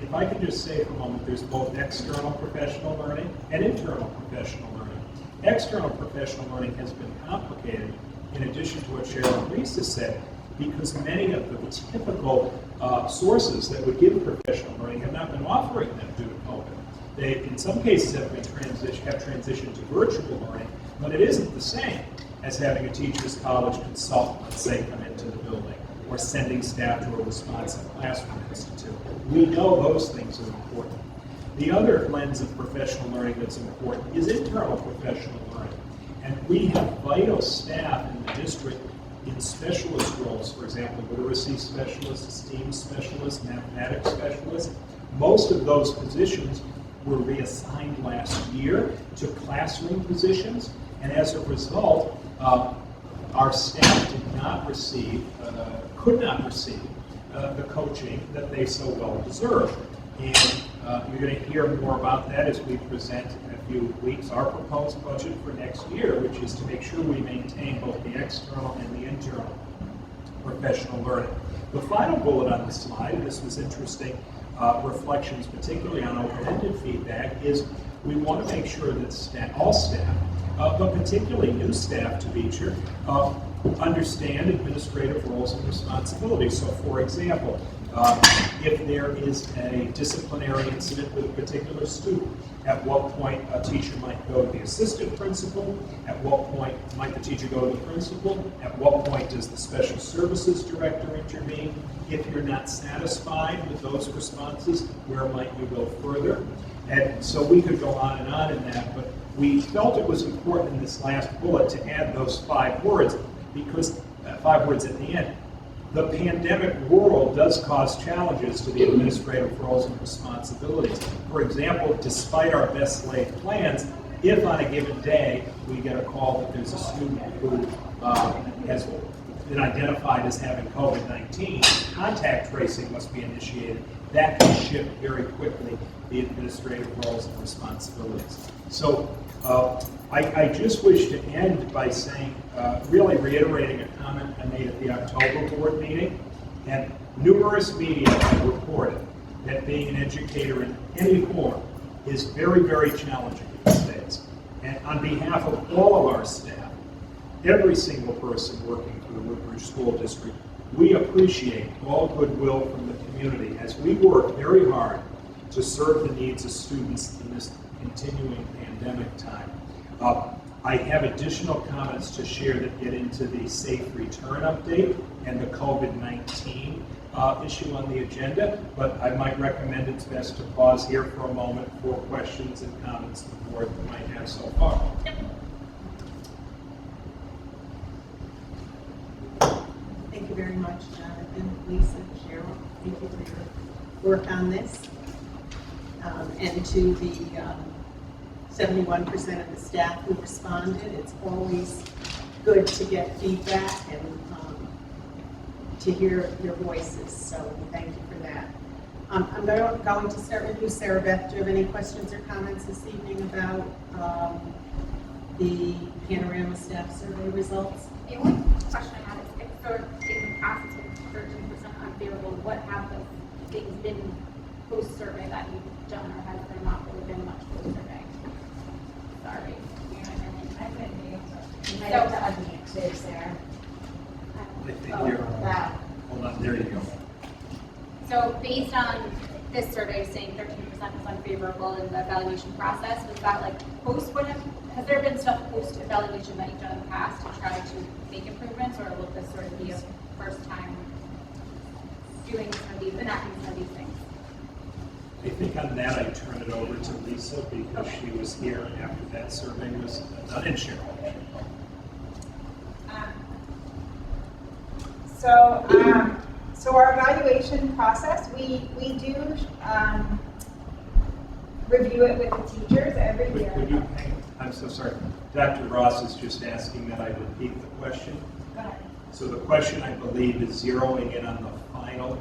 if I could just say for a moment, there's both external professional learning and internal professional learning. External professional learning has been complicated, in addition to what Cheryl and Lisa said, because many of the typical sources that would give professional learning have not been offering them due to COVID. They, in some cases, have transitioned to virtual learning, but it isn't the same as having a teacher's college consultant, let's say, come into the building, or sending staff to a responsive classroom institute. We know those things are important. The other lens of professional learning that's important is internal professional learning. And we have vital staff in the district in specialist roles, for example, literacy specialists, STEAM specialists, mathematics specialists. Most of those positions were reassigned last year to classroom positions, and as a result, our staff did not receive, could not receive the coaching that they so well deserve. And you're going to hear more about that as we present in a few weeks our proposed budget for next year, which is to make sure we maintain both the external and the internal professional learning. The final bullet on the slide, and this was interesting, reflections particularly on open-ended feedback, is we want to make sure that staff, all staff, but particularly new staff to Beecher, understand administrative roles and responsibilities. So, for example, if there is a disciplinary incident with a particular student, at what point a teacher might go to the assistant principal, at what point might the teacher go to the principal, at what point does the special services director intervene? If you're not satisfied with those responses, where might you go further? And so we could go on in that, but we felt it was important in this last bullet to add those 5 words, because 5 words at the end. The pandemic world does cause challenges to the administrative roles and responsibilities. For example, despite our best laid plans, if on a given day we get a call that there's a student who has been identified as having COVID-19, contact tracing must be initiated. That can shift very quickly the administrative roles and responsibilities. So I just wish to end by saying, really reiterating a comment I made at the October board meeting, and numerous media have reported that being an educator in any form is very, very challenging these days. And on behalf of all of our staff, every single person working for the Woodbridge School District, we appreciate all goodwill from the community as we work very hard to serve the needs of students in this continuing pandemic time. I have additional comments to share that get into the safe return update and the COVID-19 issue on the agenda, but I might recommend it's best to pause here for a moment for questions and comments the board might have so far. Thank you very much, Jonathan, Lisa, Cheryl. Thank you for your work on this. And to the 71% of the staff who responded, it's always good to get feedback and to hear your voices. So thank you for that. I'm going to start with you, Sarah Beth. Do you have any questions or comments this evening about the Panorama staff survey results? The only question I have is, if for in the past it's been 13% unfavorable, what have the things been post-survey that you've done, or has there not really been much post-survey? Sorry. I couldn't be able to. You might So- have to unmute too, Sarah. I think Oh, you're, that. hold on, there you go. So based on this survey saying 13% was unfavorable in the evaluation process, was that like has there been stuff post-evaluation that you've done in the past to try to make improvements, or will this sort of be a first time doing some of these, enacting some of these things? I think on that I turn it over to Lisa because she was here after that survey was done, and Cheryl. So our evaluation process, we do review it with the teachers every year. Would you, I'm so sorry. Dr. Ross is just asking that I repeat the question. Go ahead. So the question, I believe, is zeroing in on the final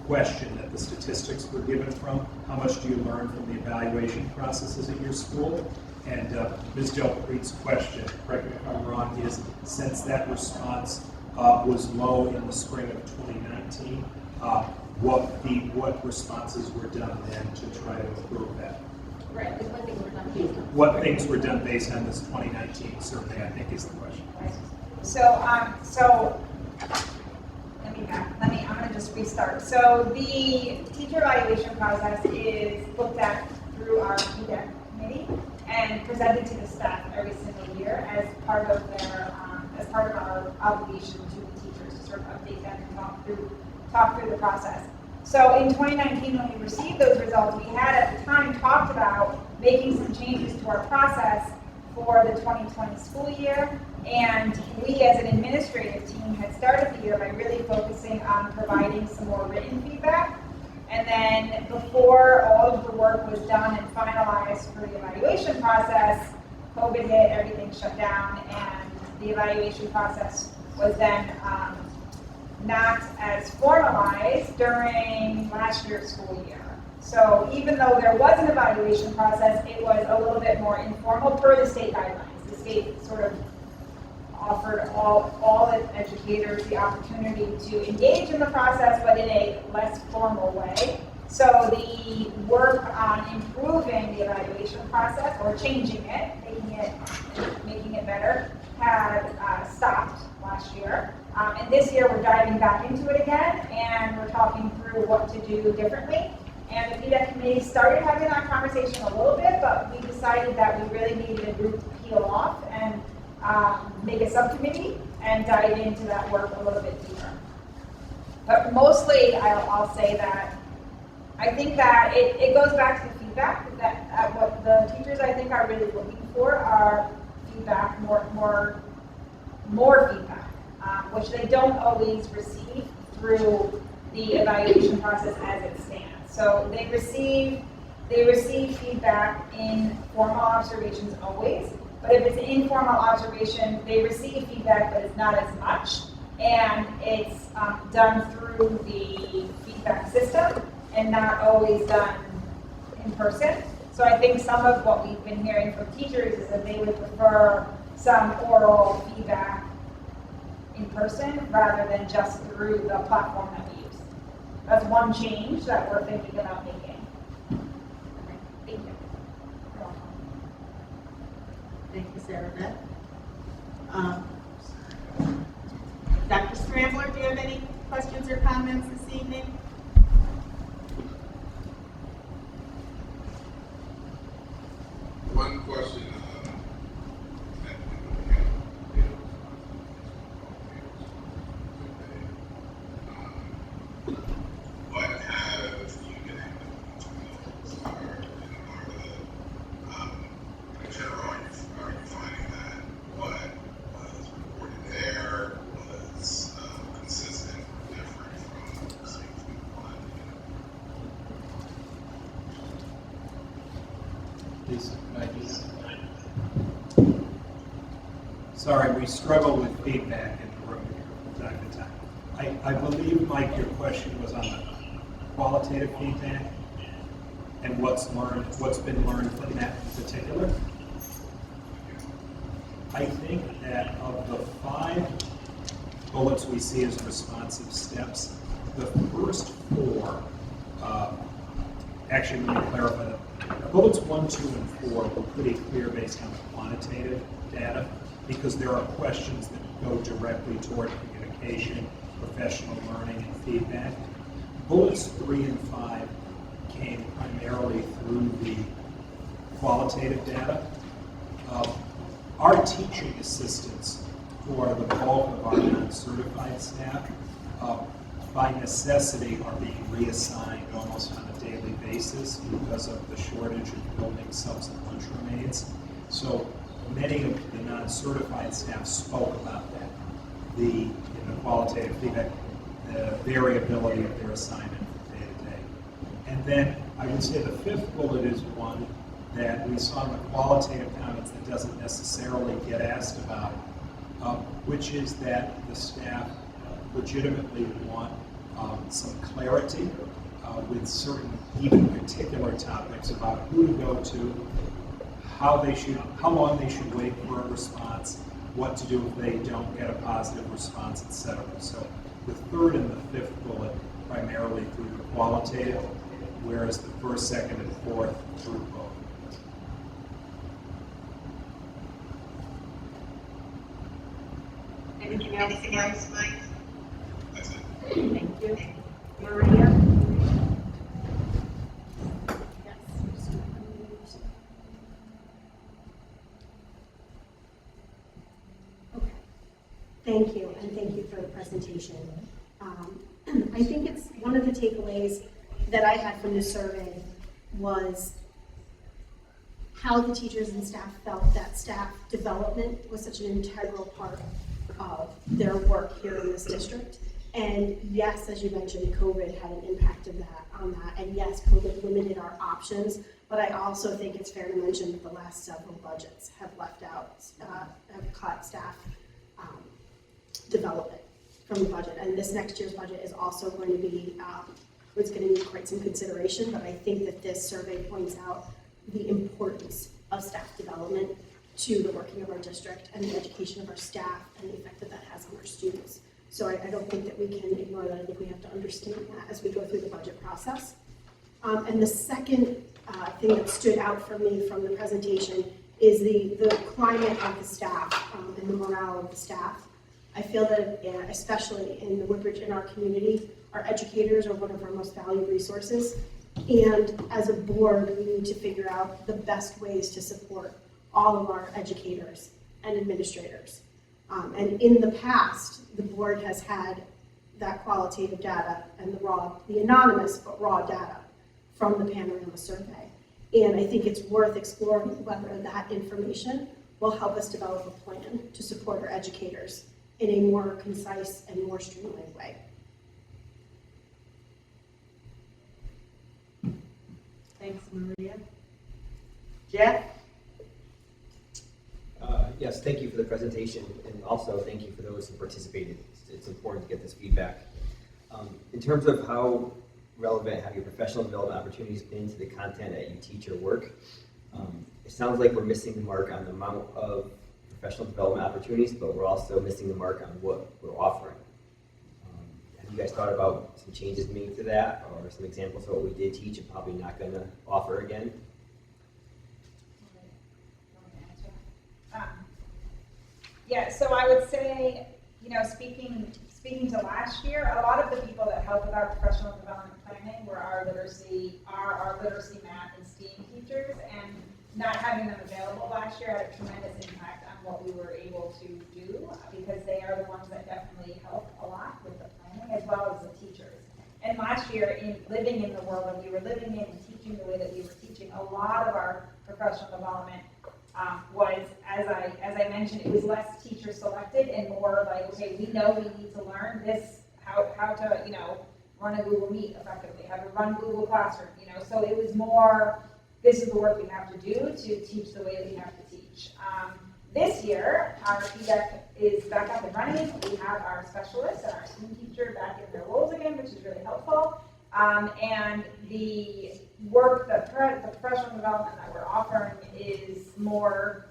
question that the statistics were given from. How much do you learn from the evaluation processes at your school? And Ms. Delpreet's question, correct me if I'm wrong, is since that response was low in the spring of 2019, what responses were done then to try to improve that. Right, like what things were done based on. What things were done based on this 2019 survey, I think is the question. So I'm gonna just restart. So the teacher evaluation process is looked at through our PDEC committee and presented to the staff every single year as part of our obligation to the teachers to sort of update them and talk through the process. So in 2019, when we received those results, we had at the time talked about making some changes to our process for the 2020 school year. And we as an administrative team had started the year by really focusing on providing some more written feedback. And then before all of the work was done and finalized for the evaluation process, COVID hit, everything shut down, and the evaluation process was then not as formalized during last year's school year. So even though there was an evaluation process, it was a little bit more informal per the state guidelines. The state sort of offered all the educators the opportunity to engage in the process, but in a less formal way. So the work on improving the evaluation process or changing it, making it better, had stopped last year. And this year we're diving back into it again, and we're talking through what to do differently. And the PDEC committee started having that conversation a little bit, but we decided that we really needed a group to peel off and make a subcommittee and dive into that work a little bit deeper. But mostly, I'll say that I think that it goes back to the feedback that what the teachers I think are really looking for are feedback, more feedback, which they don't always receive through the evaluation process as it stands. So they receive feedback in formal observations always, but if it's an informal observation, they receive feedback, but it's not as much, and it's done through the feedback system and not always done in person. So I think some of what we've been hearing from teachers is that they would prefer some oral feedback in person rather than just through the platform that we use. That's one change that we're thinking about making. Okay, thank you. Thank you, Sarah Beth. Dr. Scrambler, do you have any questions or comments this evening? One question. What have you been able to know in general, are you finding that what was reported there was consistent or different from safety one? Lisa, can I do that? Sorry, we struggle with feedback in the room here from time to time. I believe, Mike, your question was on the qualitative feedback and what's been learned from that in particular. I think that of the 5 bullets we see as responsive steps, the first 4, actually let me clarify that. Bullets 1, 2, and 4 were pretty clear based on the quantitative data because there are questions that go directly toward communication, professional learning, and feedback. Bullets 3 and 5 came primarily through the qualitative data. Our teaching assistants, who are the bulk of our non-certified staff, by necessity are being reassigned almost on a daily basis because of the shortage of building subs and lunchroom aides. So many of the non-certified staff spoke about that, in the qualitative feedback, the variability of their assignment from day to day. And then I would say the 5th bullet is one that we saw in the qualitative comments that doesn't necessarily get asked about, which is that the staff legitimately want some clarity with certain, even particular topics about who to go to, how long they should wait for a response, what to do if they don't get a positive response, etc. So the 3rd and the 5th bullet primarily through the qualitative, whereas the first, second, and fourth through both. Anything else, Mike? That's it. Thank you. Maria? Okay. Thank you, and thank you for the presentation. I think it's one of the takeaways that I had from this survey was how the teachers and staff felt that staff development was such an integral part of their work here in this district. And yes, as you mentioned, COVID had an impact on that. And yes, COVID limited our options, but I also think it's fair to mention that the last several budgets have left out, have cut staff development from the budget. And this next year's budget is also going to be, it's going to need quite some consideration, but I think that this survey points out the importance of staff development to the working of our district and the education of our staff and the effect that that has on our students. So I don't think that we can ignore that. I think we have to understand that as we go through the budget process. And the second thing that stood out for me from the presentation is the climate of the staff and the morale of the staff. I feel that, especially in the Woodbridge, in our community, our educators are one of our most valued resources. And as a board, we need to figure out the best ways to support all of our educators and administrators. And in the past, the board has had that qualitative data and the anonymous but raw data from the Panorama Survey. And I think it's worth exploring whether that information will help us develop a plan to support our educators in a more concise and more streamlined way. Thanks, Maria. Jeff? Yes, thank you for the presentation, and also thank you for those who participated. It's important to get this feedback. In terms of how relevant have your professional development opportunities been to the content that you teach or work, it sounds like we're missing the mark on the amount of professional development opportunities, but we're also missing the mark on what we're offering. Have you guys thought about some changes made to that, or some examples of what we did teach and probably not going to offer again? Yeah, so I would say, speaking to last year, a lot of the people that helped with our professional development planning were our literacy math and STEAM teachers, and not having them available last year had a tremendous impact on what we were able to do, because they are the ones that definitely help a lot with the planning, as well as the teachers. And last year, in living in the world that we were living in and teaching the way that we were teaching, a lot of our professional development was, as I mentioned, it was less teacher selected and more like, okay, we know we need to learn this, how to, run a Google Meet effectively, how to run Google Classroom, so it was more, this is the work we have to do to teach the way that we have to teach. This year, our PDEC is back up and running. We have our specialists and our STEAM teacher back in their roles again, which is really helpful. And the work, the professional development that we're offering is more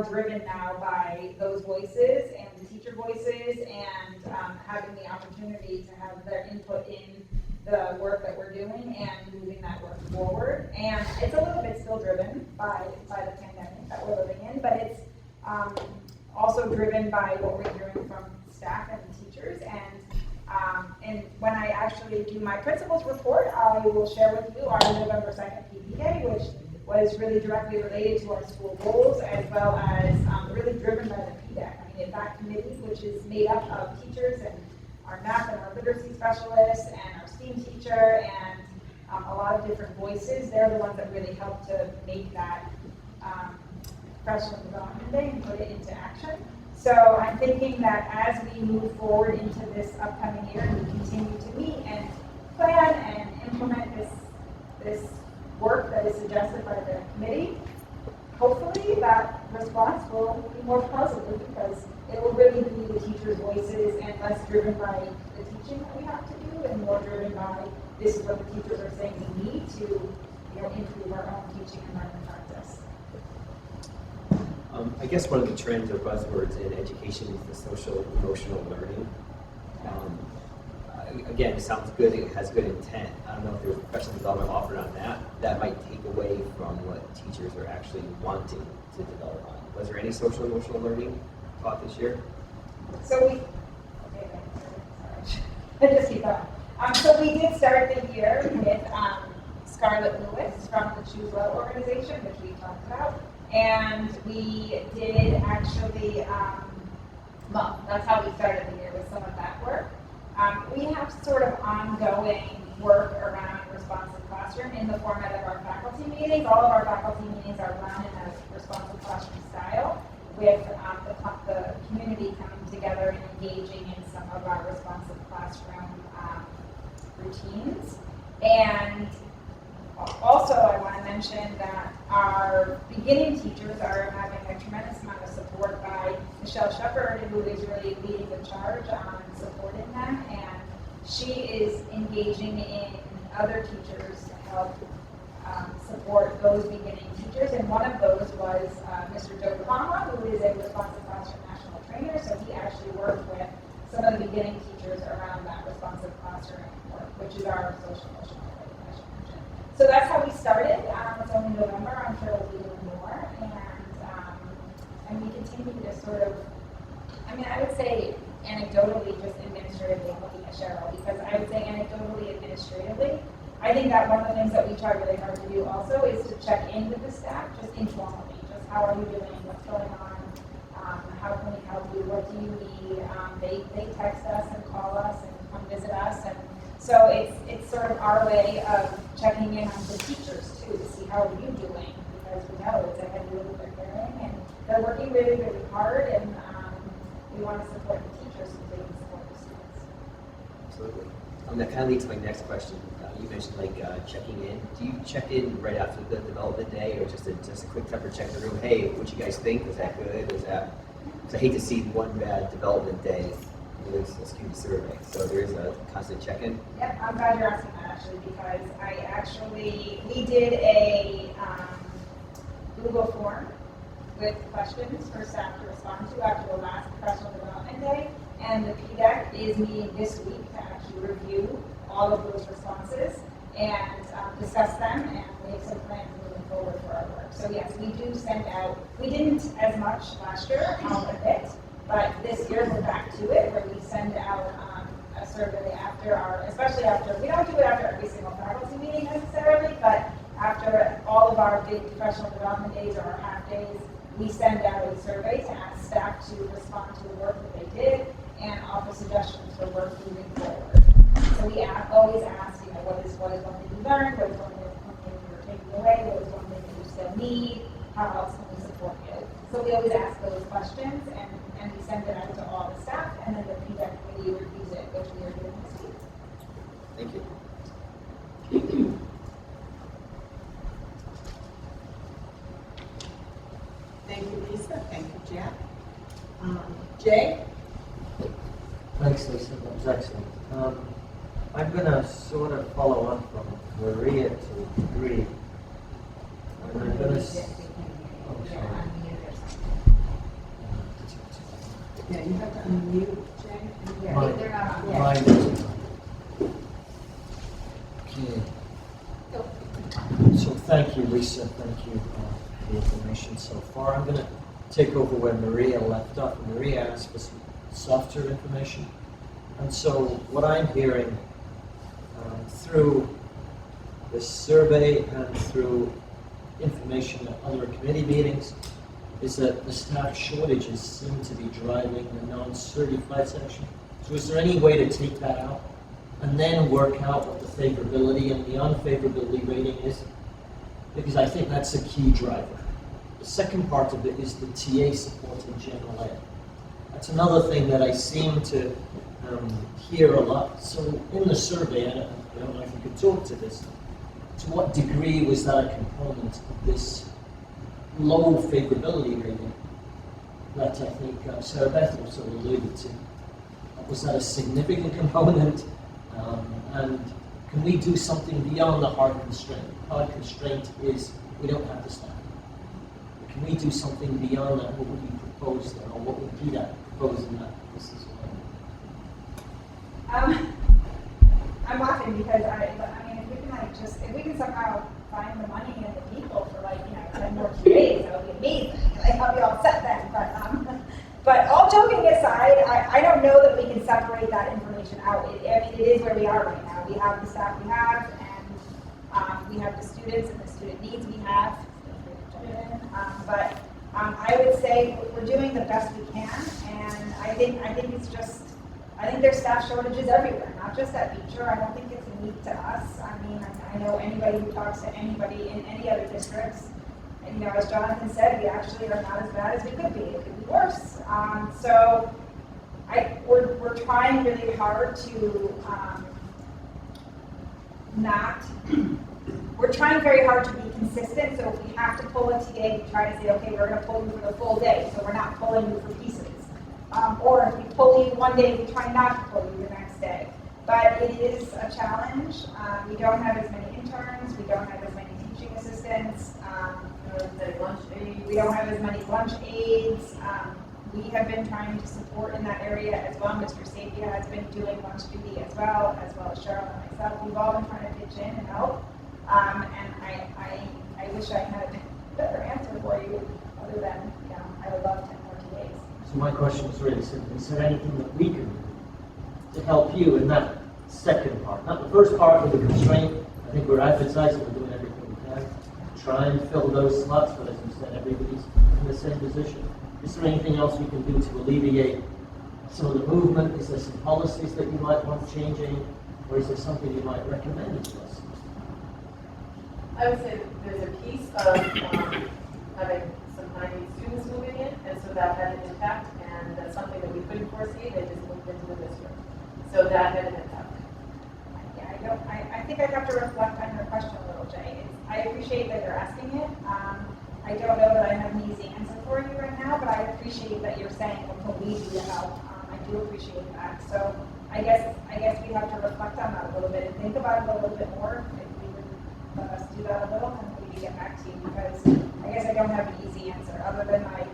driven now by those voices and the teacher voices, and having the opportunity to have their input in the work that we're doing and moving that work forward. And it's a little bit still driven by the pandemic that we're living in, but it's also driven by what we're hearing from staff and teachers. And when I actually do my principal's report, I will share with you our November 2nd PD Day, which was really directly related to our school goals, as well as really driven by the PDEC. I mean, that committee, which is made up of teachers and our math and our literacy specialists and our STEAM teacher and a lot of different voices, they're the ones that really help to make that professional development day and put it into action. So I'm thinking that as we move forward into this upcoming year and we continue to meet and plan and implement this work that is suggested by the committee, hopefully that response will be more positive, because it will really be the teachers' voices and less driven by the teaching that we have to do, and more driven by this is what the teachers are saying we need to improve our own teaching and learning practice. I guess one of the trends or buzzwords in education is the social emotional learning. again, it sounds good, it has good intent. I don't know if there's professional development offered on that. That might take away from what teachers are actually wanting to develop on. Was there any social emotional learning taught this year? So we, okay, sorry. I just keep going. So we did start the year with Scarlett Lewis from the Choose Well organization, which we talked about. And we did actually, well, that's how we started the year with some of that work. We have sort of ongoing work around responsive classroom in the format of our faculty meetings. All of our faculty meetings are run in a responsive classroom style, with the community coming together and engaging in some of our responsive classroom routines. And also, I want to mention that our beginning teachers are having a tremendous amount of support by Michelle Shepard, who is really leading the charge on supporting them. And she is engaging in other teachers to help support those beginning teachers. And one of those was Mr. Joe Palma, who is a responsive classroom national trainer. So he actually worked with some of the beginning teachers around that responsive classroom work, which is our social emotional learning, I should mention. So that's how we started. It's only November. I'm sure we'll be doing more. And we continue to sort of, I mean, I would say anecdotally, just administratively, I'm looking at Cheryl, because I would say anecdotally, administratively, I think that one of the things that we try really hard to do also is to check in with the staff, just informally, just how are you doing, what's going on, how can we help you, what do you need? They text us and call us and come visit us, and so it's sort of our way of checking in on the teachers too, to see how are you doing, because we know it's a heavy load they're carrying, and they're working really, really hard, and we want to support the teachers so they can support the students. Absolutely. That kind of leads to my next question. You mentioned like checking in. Do you check in right after the development day, or just a quick temperature check in the room? Hey, what you guys think? Was that good? Was that? Because I hate to see one bad development day really skew the survey. So there is a constant check-in. Yep, I'm glad you're asking that actually, because we did a Google form with questions for staff to respond to after the last professional development day, and the PDEC is meeting this week to actually review all of those responses and discuss them and make some plans moving forward for our work. So yes, we do send out, we didn't as much last year, a bit, but this year we're back to it, where we send out a survey after especially after, we don't do it after every single faculty meeting necessarily, but after all of our big professional development days or our half days, we send out a survey to ask staff to respond to the work that they did and offer suggestions for work moving forward. So we always ask, what is one thing you learned, what is one thing you're taking away, what is one thing that you still need, how else can we support you? So we always ask those questions, and we send it out to all the staff, and then the PDEC committee reviews it, which we are doing this week. Thank you. Thank you, Lisa. Thank you, Jack. Jay? Thanks, Lisa. That was excellent. I'm going to sort of follow on from Maria to a degree. And I'm going to... Oh, sorry. Yeah, you have to unmute, Jay. Mine isn't. Okay. So thank you, Lisa. Thank you for the information so far. I'm going to take over where Maria left off. Maria asked for some softer information. And so what I'm hearing through this survey and through information at other committee meetings is that the staff shortages seem to be driving the non-certified section. So is there any way to take that out and then work out what the favorability and the unfavorability rating is? Because I think that's a key driver. The second part of it is the TA support in general ed. That's another thing that I seem to hear a lot. So in the survey, I don't know if you could talk to this, to what degree was that a component of this low favorability rating that I think Sarah Beth also alluded to? Was that a significant component? And can we do something beyond the hard constraint? The hard constraint is we don't have the staff. But can we do something beyond that? What would you propose there, or what would PDEC propose in that? This is what I'm laughing because I mean, if we can like if we can somehow find the money and the people for like, 10 more TAs, that would be amazing. Like, I'll be all set then, but all joking aside, I don't know that we can separate that information out. It is where we are right now. We have the staff we have, and we have the students and the student needs we have. But I would say we're doing the best we can, and I think there's staff shortages everywhere, not just at Beecher. I don't think it's unique to us. I mean, I know anybody who talks to anybody in any other districts, and as Jonathan said, we actually are not as bad as we could be. It could be worse. So we're trying really hard to we're trying very hard to be consistent. So if we have to pull a TA, we try to say, okay, we're going to pull you for the full day, so we're not pulling you for pieces. Or if we pull you one day, we try not to pull you the next day. But it is a challenge. We don't have as many interns. We don't have as many teaching assistants. We don't have as many lunch aides. We have been trying to support in that area as well. Mr. Sapia has been doing lunch duty as well as Cheryl and myself. We've all been trying to pitch in and help. And I wish I had a better answer for you, other than, I would love 10 more TAs. So my question is really simple. Is there anything that we can do to help you in that second part? Not the first part with the constraint. I think we're advertising, we're doing everything we can to try and fill those slots, but as you said, everybody's in the same position. Is there anything else we can do to alleviate some of the movement? Is there some policies that you might want changing? Or is there something you might recommend to us? I would say there's a piece of having some high-need students moving in, and so that had an impact, and that's something that we couldn't foresee. They just moved into the district. So that had an impact. Yeah, I think I'd have to reflect on your question a little, Jay. I appreciate that you're asking it. I don't know that I have an easy answer for you right now, but I appreciate that you're saying what can we do to help. I do appreciate that. So I guess we have to reflect on that a little bit and think about it a little bit more. If we would let us do that a little, and we can get back to you, because I guess I don't have an easy answer other than my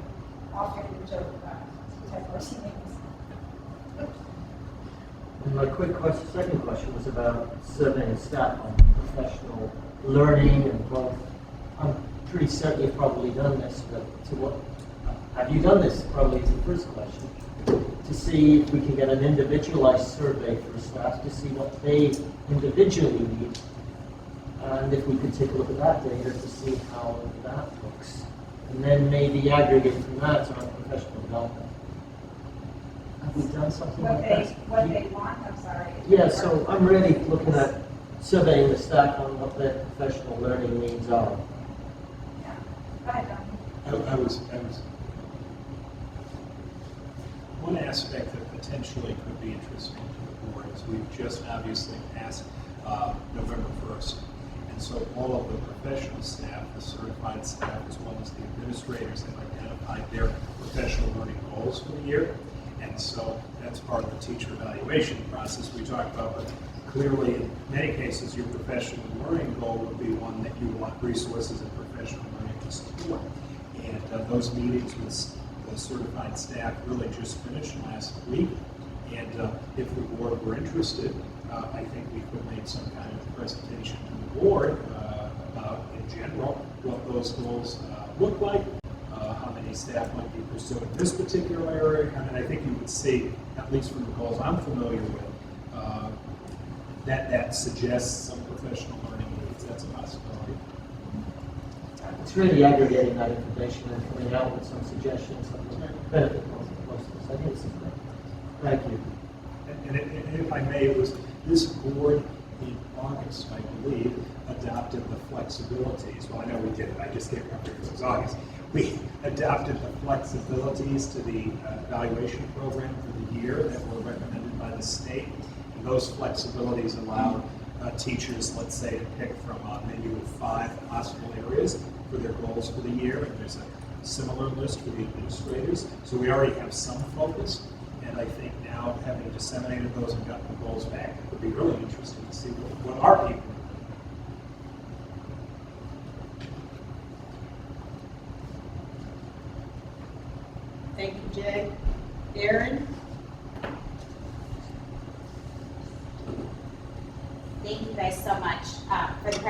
offhanded joke about technology things. And my second question was about surveying staff on professional learning and growth. I'm pretty certain you've probably done this, but have you done this? Probably is the first question. To see if we can get an individualized survey for staff to see what they individually need, and if we could take a look at that data to see how that looks, and then maybe aggregate from that on professional development. Have we done something like that? What they want, I'm sorry. Yeah, so I'm really looking at surveying the staff on what their professional learning needs are. Yeah. Go ahead, Don. I was one aspect that potentially could be interesting to the board is we've just obviously passed November 1st. And so all of the professional staff, the certified staff, as well as the administrators have identified their professional learning goals for the year. And so that's part of the teacher evaluation process we talked about. But clearly, in many cases, your professional learning goal would be one that you want resources and professional learning to support. And those meetings with the certified staff really just finished last week. And if the board were interested, I think we could make some kind of presentation to the board about, in general, what those goals look like, how many staff might be pursuing this particular area. I mean, I think you would see, at least from the goals I'm familiar with, that suggests some professional learning needs. That's a possibility. It's really aggregating that information and coming out with some suggestions that will benefit most of us. I think it's great. Thank you. And if I may, it was this board in August, I believe, adopted the flexibilities. Well, I know we did it. I just can't remember if it was August. We adopted the flexibilities to the evaluation program for the year that were recommended by the state. And those flexibilities allowed teachers, let's say, to pick from a menu of 5 possible areas for their goals for the year. And there's a similar list for the administrators. So we already have some focus. And I think now, having disseminated those and gotten the goals back, it would be really interesting to see what our people are doing. Thank you, Jay. Aaron?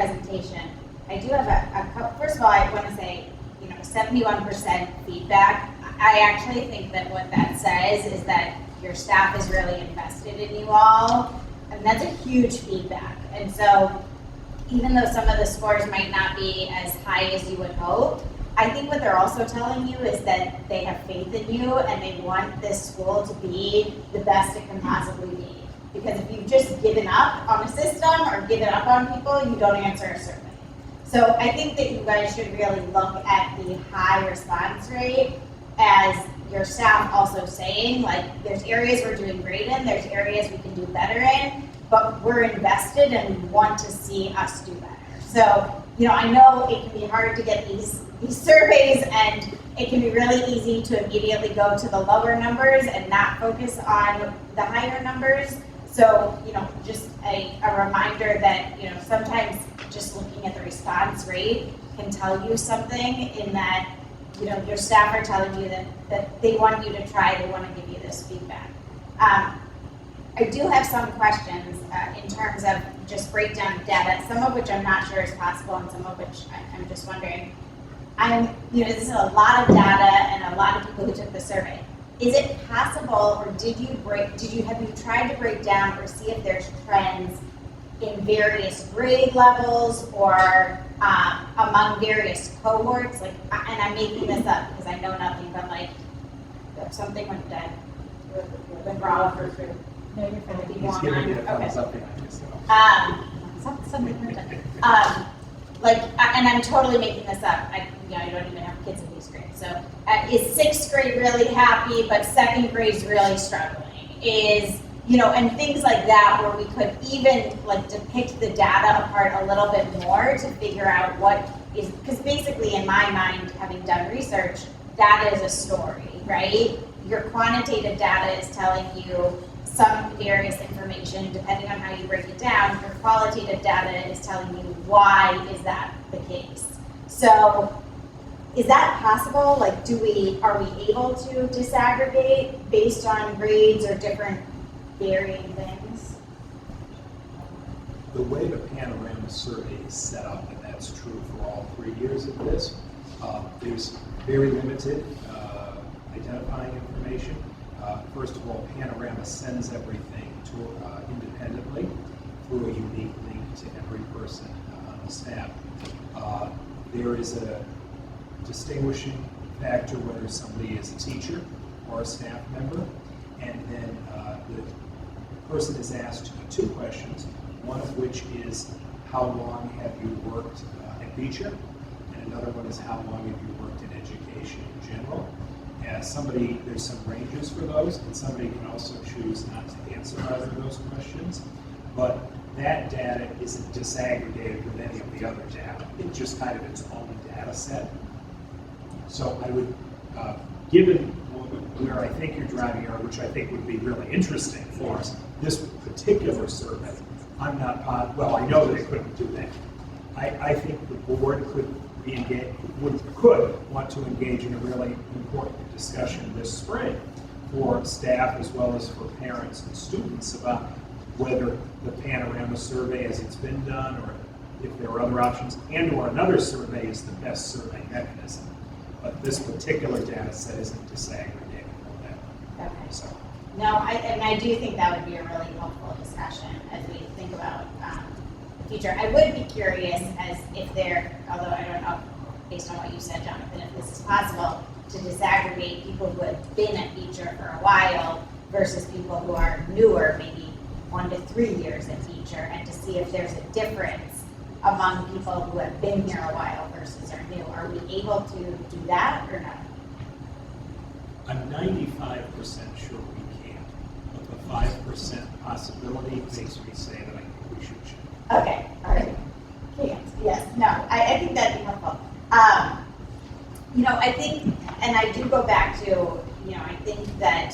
presentation. I do have a couple, first of all, I want to say, 71% feedback. I actually think that what that says is that your staff is really invested in you all, and that's a huge feedback. And so even though some of the scores might not be as high as you would hope, I think what they're also telling you is that they have faith in you and they want this school to be the best it can possibly be. Because if you've just given up on a system or given up on people, you don't answer a survey. So I think that you guys should really look at the high response rate as your staff also saying, like, there's areas we're doing great in, there's areas we can do better in, but we're invested and we want to see us do better. So, I know it can be hard to get these surveys, and it can be really easy to immediately go to the lower numbers and not focus on the higher numbers. So, just a reminder that, sometimes just looking at the response rate can tell you something in that, your staff are telling you that they want you to try, they want to give you this feedback. I do have some questions in terms of just breakdown of data, some of which I'm not sure is possible and some of which I'm just wondering. This is a lot of data and a lot of people who took the survey. Is it possible, or have you tried to break down or see if there's trends in various grade levels or among various cohorts? And I'm making this up because I know nothing, but something went dead, went wrong. No, you're fine. He's giving you a thumbs up behind you, so. Something went dead. And I'm totally making this up. I don't even have kids in these grades. So is sixth grade really happy, but second grade's really struggling? And things like that, where we could even depict the data apart a little bit more to figure out what is, because basically in my mind, having done research, data is a story, right? Your quantitative data is telling you some various information, depending on how you break it down. Your qualitative data is telling you why is that the case. So is that possible? Are we able to disaggregate based on grades or different varying things? The way the Panorama Survey is set up, and that's true for all 3 years of this, there's very limited identifying information. First of all, Panorama sends everything to independently through a unique link to every person on the staff. There is a distinguishing factor whether somebody is a teacher or a staff member, and then the person is asked 2 questions, one of which is how long have you worked at Beecher, and another one is how long have you worked in education in general. There's some ranges for those, and somebody can also choose not to answer either of those questions. But that data isn't disaggregated with any of the other data. It's just kind of its own data set. So I would, given where I think you're driving here, which I think would be really interesting for us, this particular survey, I'm not positive, well, I know that it couldn't do that. I think the board could want to engage in a really important discussion this spring for staff as well as for parents and students about whether the Panorama Survey as it's been done, or if there are other options, and or another survey is the best survey mechanism. But this particular data set isn't disaggregated from that. Okay. So. No, I do think that would be a really helpful discussion as we think about the future. I would be curious as if although I don't know, based on what you said, Jonathan, if this is possible, to disaggregate people who have been at Beecher for a while versus people who are newer, maybe 1 to 3 years at Beecher, and to see if there's a difference among people who have been here a while versus are new. Are we able to do that or not? I'm 95% sure we can, but the 5% possibility makes me say that I think we should check. Okay, all right. Can't, yes, no, I think that'd be helpful. I think, and I do go back to, I think that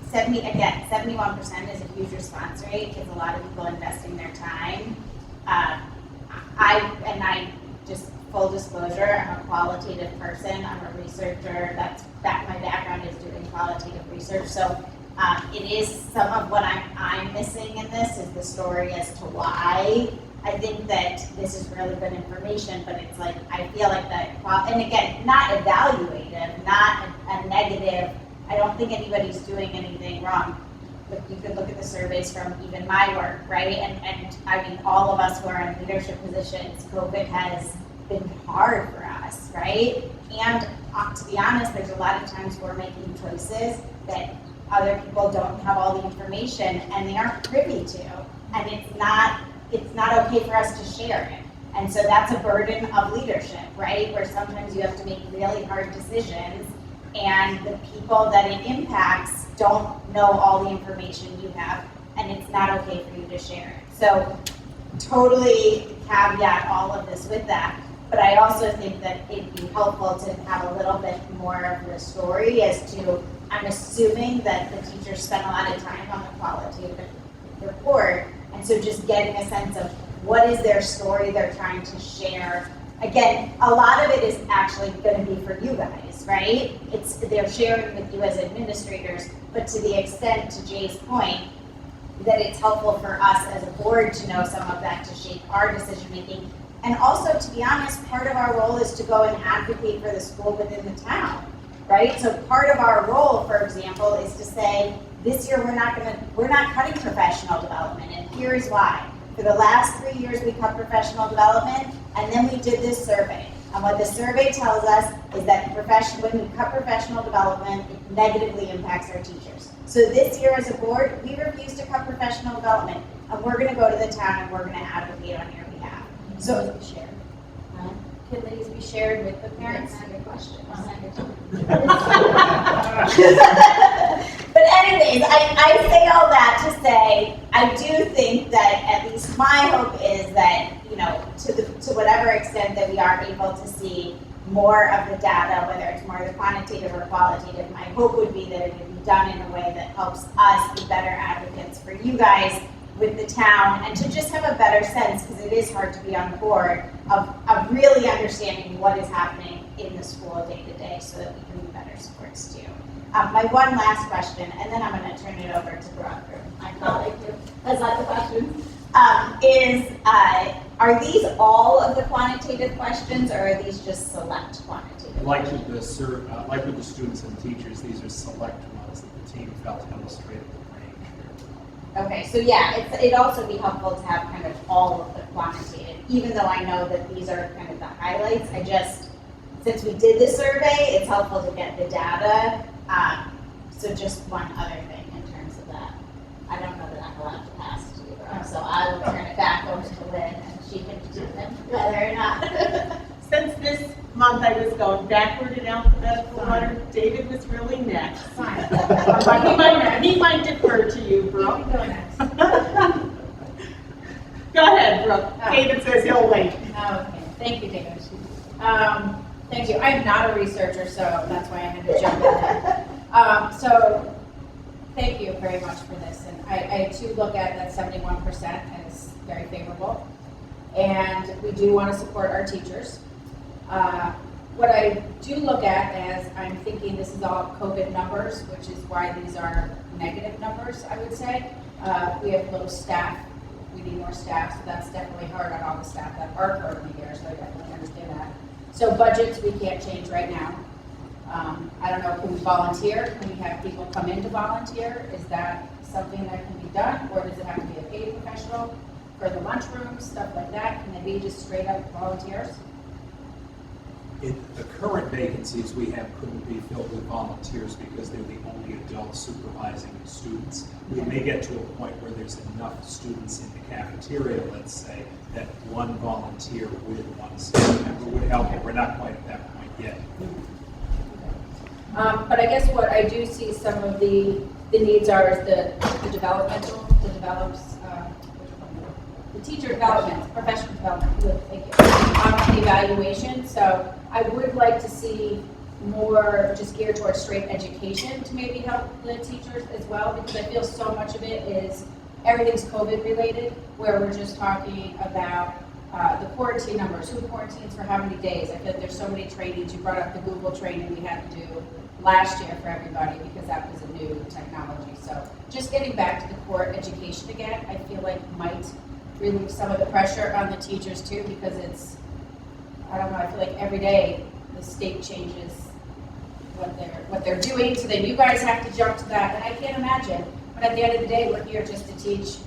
71% is a huge response rate because a lot of people investing their time. I just full disclosure, I'm a qualitative person. I'm a researcher. My background is doing qualitative research. So it is some of what I'm missing in this is the story as to why I think that this is really good information, but it's like, I feel like that, and again, not evaluative, not a negative, I don't think anybody's doing anything wrong. But you could look at the surveys from even my work, right? And I mean, all of us who are in leadership positions, COVID has been hard for us, right? And to be honest, there's a lot of times we're making choices that other people don't have all the information and they aren't privy to. And it's not okay for us to share it. And so that's a burden of leadership, right? Where sometimes you have to make really hard decisions and the people that it impacts don't know all the information you have, and it's not okay for you to share it. So totally caveat all of this with that, but I also think that it'd be helpful to have a little bit more of the story as to, I'm assuming that the teachers spent a lot of time on the qualitative report, and so just getting a sense of what is their story they're trying to share. Again, a lot of it is actually going to be for you guys, right? They're sharing with you as administrators, but to the extent, to Jay's point, that it's helpful for us as a board to know some of that to shape our decision making. And also, to be honest, part of our role is to go and advocate for the school within the town, right? So part of our role, for example, is to say, this year we're not cutting professional development, and here's why. For the last 3 years, we cut professional development, and then we did this survey. And what the survey tells us is that when we cut professional development, it negatively impacts our teachers. So this year as a board, we refuse to cut professional development, and we're gonna go to the town and we're gonna advocate on your behalf. So be shared. Can these be shared with the parents? That's a good question. But anyways, I say all that to say, I do think that at least my hope is that, you know, to whatever extent that we are able to see more of the data, whether it's more the quantitative or qualitative, my hope would be that it would be done in a way that helps us be better advocates for you guys with the town, and to just have a better sense, because it is hard to be on the board, of really understanding what is happening in the school day to day so that we can be better supports too. My one last question, and then I'm going to turn it over to Brooke, my colleague who has lots of questions, are these all of the quantitative questions, or are these just select quantitative? Like with the students and teachers, these are select ones that the team felt illustrated the range here. Okay, so yeah, it'd also be helpful to have kind of all of the quantitative, even though I know that these are kind of the highlights. Since we did the survey, it's helpful to get the data. So just one other thing in terms of that. I don't know that I'm allowed to pass to you, so I will turn it back over to Lynn, and she can determine whether or not. Since this month I was going backward in alphabetical order, David was really next. Fine. He might defer to you, Brooke. You can go next. Go ahead, Brooke. David says he'll wait. Okay, thank you, David. Thank you. I'm not a researcher, so that's why I had to jump in there. So thank you very much for this. And I too look at that 71% as very favorable. And we do want to support our teachers. What I do look at as I'm thinking this is all COVID numbers, which is why these are negative numbers, I would say. We have little staff. We need more staff, so that's definitely hard on all the staff that are currently here, so I definitely understand that. So budgets we can't change right now. I don't know, can we volunteer? Can we have people come in to volunteer? Is that something that can be done, or does it have to be a paid professional for the lunchroom, stuff like that? Can they be just straight up volunteers? The current vacancies we have couldn't be filled with volunteers because they're the only adults supervising the students. We may get to a point where there's enough students in the cafeteria, let's say, that one volunteer with one staff member would help, but we're not quite at that point yet. But I guess what I do see some of the needs are is the teacher development, professional development, good, thank you. Evaluation, so I would like to see more just geared towards straight education to maybe help the teachers as well, because I feel so much of it is everything's COVID related, where we're just talking about the quarantine numbers, who quarantines for how many days. I feel like there's so many trainings. You brought up the Google training we had to do last year for everybody because that was a new technology. So just getting back to the core education again, I feel like might relieve some of the pressure on the teachers too, because it's, I don't know, I feel like every day the state changes what they're doing, so then you guys have to jump to that, and I can't imagine. But at the end of the day, we're here just to teach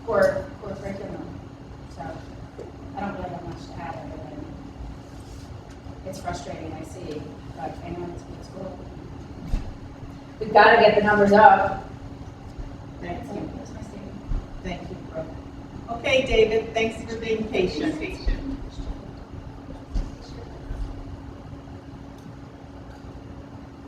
core curriculum. So I don't really have much to add other than it's frustrating, I see, but I know it's good school. We've got to get the numbers up. Thank you. That's my statement. Thank you, Brooke. Okay, David, thanks for being patient.